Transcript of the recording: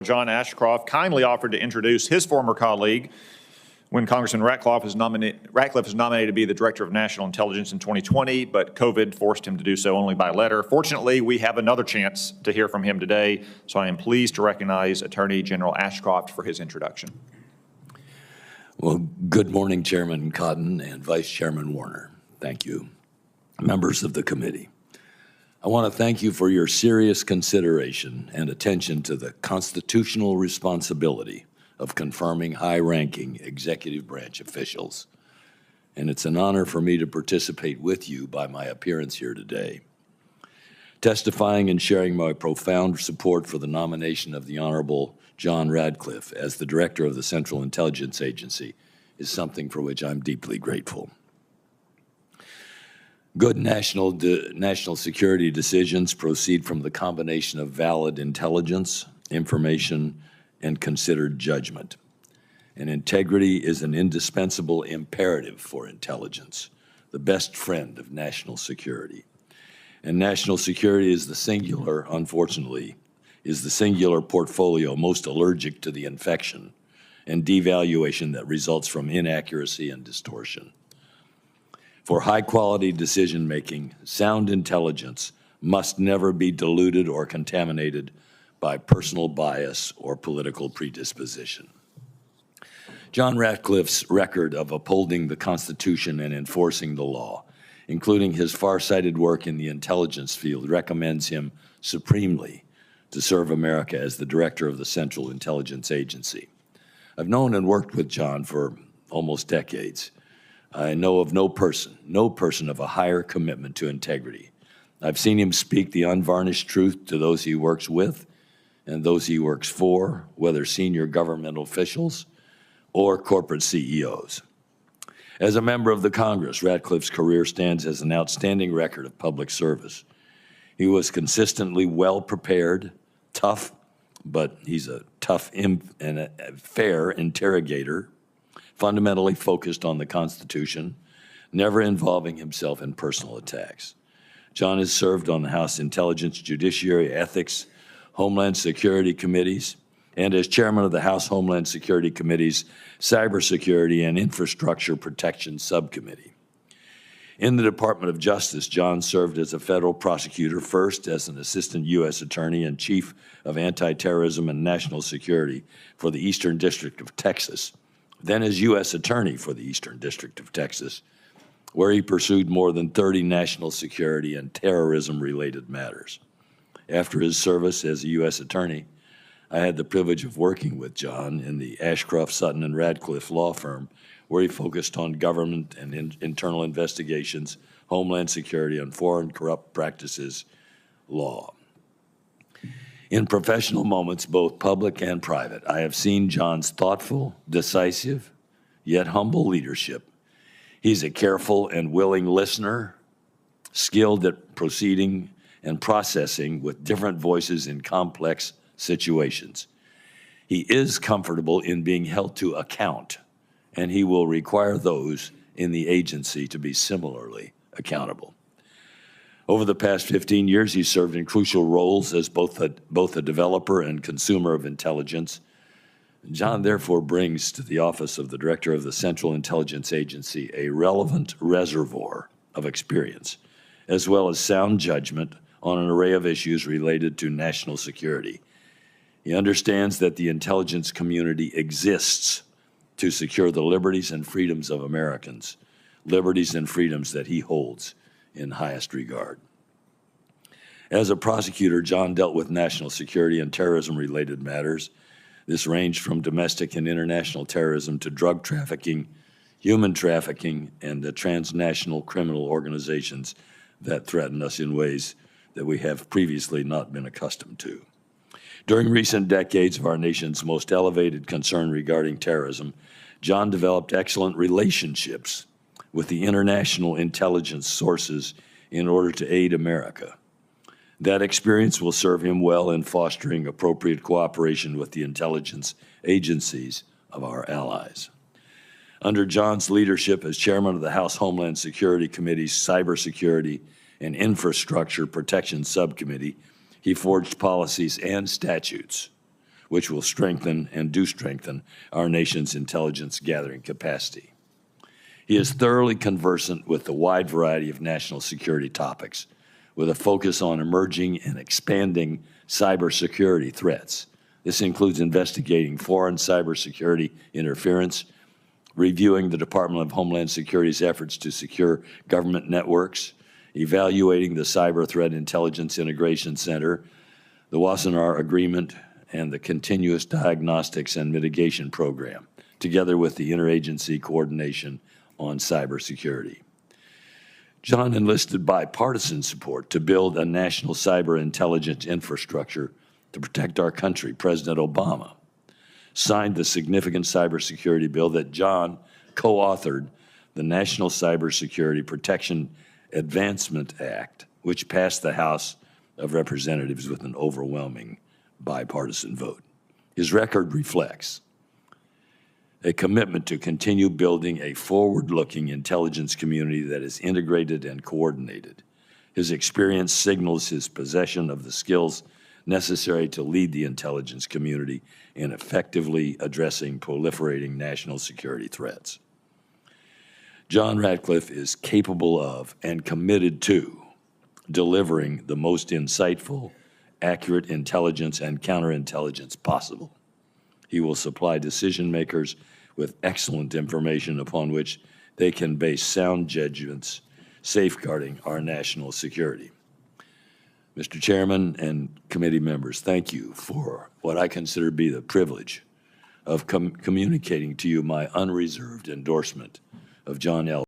John Ashcroft kindly offered to introduce his former colleague when Congressman Ratcliffe was nominated to be the Director of National Intelligence in 2020, but COVID forced him to do so only by letter. Fortunately, we have another chance to hear from him today, so I am pleased to recognize Attorney General Ashcroft for his introduction. Well, good morning, Chairman Cotton and Vice Chairman Warner. Thank you. Members of the committee, I want to thank you for your serious consideration and attention to the constitutional responsibility of confirming high-ranking executive branch officials. And it's an honor for me to participate with you by my appearance here today. Testifying and sharing my profound support for the nomination of the Honorable John Ratcliffe as the Director of the Central Intelligence Agency is something for which I'm deeply grateful. Good national security decisions proceed from the combination of valid intelligence, information, and considered judgment. And integrity is an indispensable imperative for intelligence, the best friend of national security. And national security is unfortunately, is the singular portfolio most allergic to the infection and devaluation that results from inaccuracy and distortion. For high-quality decision-making, sound intelligence must never be diluted or contaminated by personal bias or political predisposition. John Ratcliffe's record of upholding the Constitution and enforcing the law, including his far-sighted work in the intelligence field, recommends him supremely to serve America as the Director of the Central Intelligence Agency. I've known and worked with John for almost decades. I know of no person of a higher commitment to integrity. I've seen him speak the unvarnished truth to those he works with and those he works for, whether senior governmental officials or corporate CEOs. As a member of the Congress, Ratcliffe's career stands as an outstanding record of public service. He was consistently well-prepared, tough, but he's a tough and a fair interrogator, fundamentally focused on the Constitution, never involving himself in personal attacks. John has served on the House Intelligence, Judiciary, Ethics, Homeland Security Committees, and as chairman of the House Homeland Security Committee's Cybersecurity and Infrastructure Protection Subcommittee. In the Department of Justice, John served as a federal prosecutor, first as an assistant U.S. attorney and chief of anti-terrorism and national security for the Eastern District of Texas, then as U.S. Attorney for the Eastern District of Texas, where he pursued more than 30 national security and terrorism-related matters. After his service as a U.S. Attorney, I had the privilege of working with John in the Ashcroft, Sutton, and Ratcliffe law firm, where he focused on government and internal investigations, homeland security, and foreign corrupt practices law. In professional moments, both public and private, I have seen John's thoughtful, decisive, yet humble leadership. He's a careful and willing listener, skilled at proceeding and processing with different voices in complex situations. He is comfortable in being held to account, and he will require those in the agency to be similarly accountable. Over the past 15 years, he served in crucial roles as both a developer and consumer of intelligence. John therefore brings to the office of the Director of the Central Intelligence Agency a relevant reservoir of experience, as well as sound judgment on an array of issues related to national security. He understands that the intelligence community exists to secure the liberties and freedoms of Americans, liberties and freedoms that he holds in highest regard. As a prosecutor, John dealt with national security and terrorism-related matters. This ranged from domestic and international terrorism to drug trafficking, human trafficking, and the transnational criminal organizations that threaten us in ways that we have previously not been accustomed to. During recent decades of our nation's most elevated concern regarding terrorism, John developed excellent relationships with the international intelligence sources in order to aid America. That experience will serve him well in fostering appropriate cooperation with the intelligence agencies of our allies. Under John's leadership as chairman of the House Homeland Security Committee's Cybersecurity and Infrastructure Protection Subcommittee, he forged policies and statutes which will strengthen and do strengthen our nation's intelligence gathering capacity. He is thoroughly conversant with the wide variety of national security topics, with a focus on emerging and expanding cybersecurity threats. This includes investigating foreign cybersecurity interference, reviewing the Department of Homeland Security's efforts to secure government networks, evaluating the Cyber Threat Intelligence Integration Center, the Wassenaar Agreement, and the Continuous Diagnostics and Mitigation Program, together with the interagency coordination on cybersecurity. John enlisted bipartisan support to build a national cyber intelligence infrastructure to protect our country. President Obama signed the significant cybersecurity bill that John co-authored, the National Cybersecurity Protection Advancement Act, which passed the House of Representatives with an overwhelming bipartisan vote. His record reflects a commitment to continue building a forward-looking intelligence community that is integrated and coordinated. His experience signals his possession of the skills necessary to lead the intelligence community in effectively addressing proliferating national security threats. John Ratcliffe is capable of and committed to delivering the most insightful, accurate intelligence and counterintelligence possible. He will supply decision makers with excellent information upon which they can base sound judgments safeguarding our national security. Mr. Chairman and committee members, thank you for what I consider to be the privilege of communicating to you my unreserved endorsement of John L.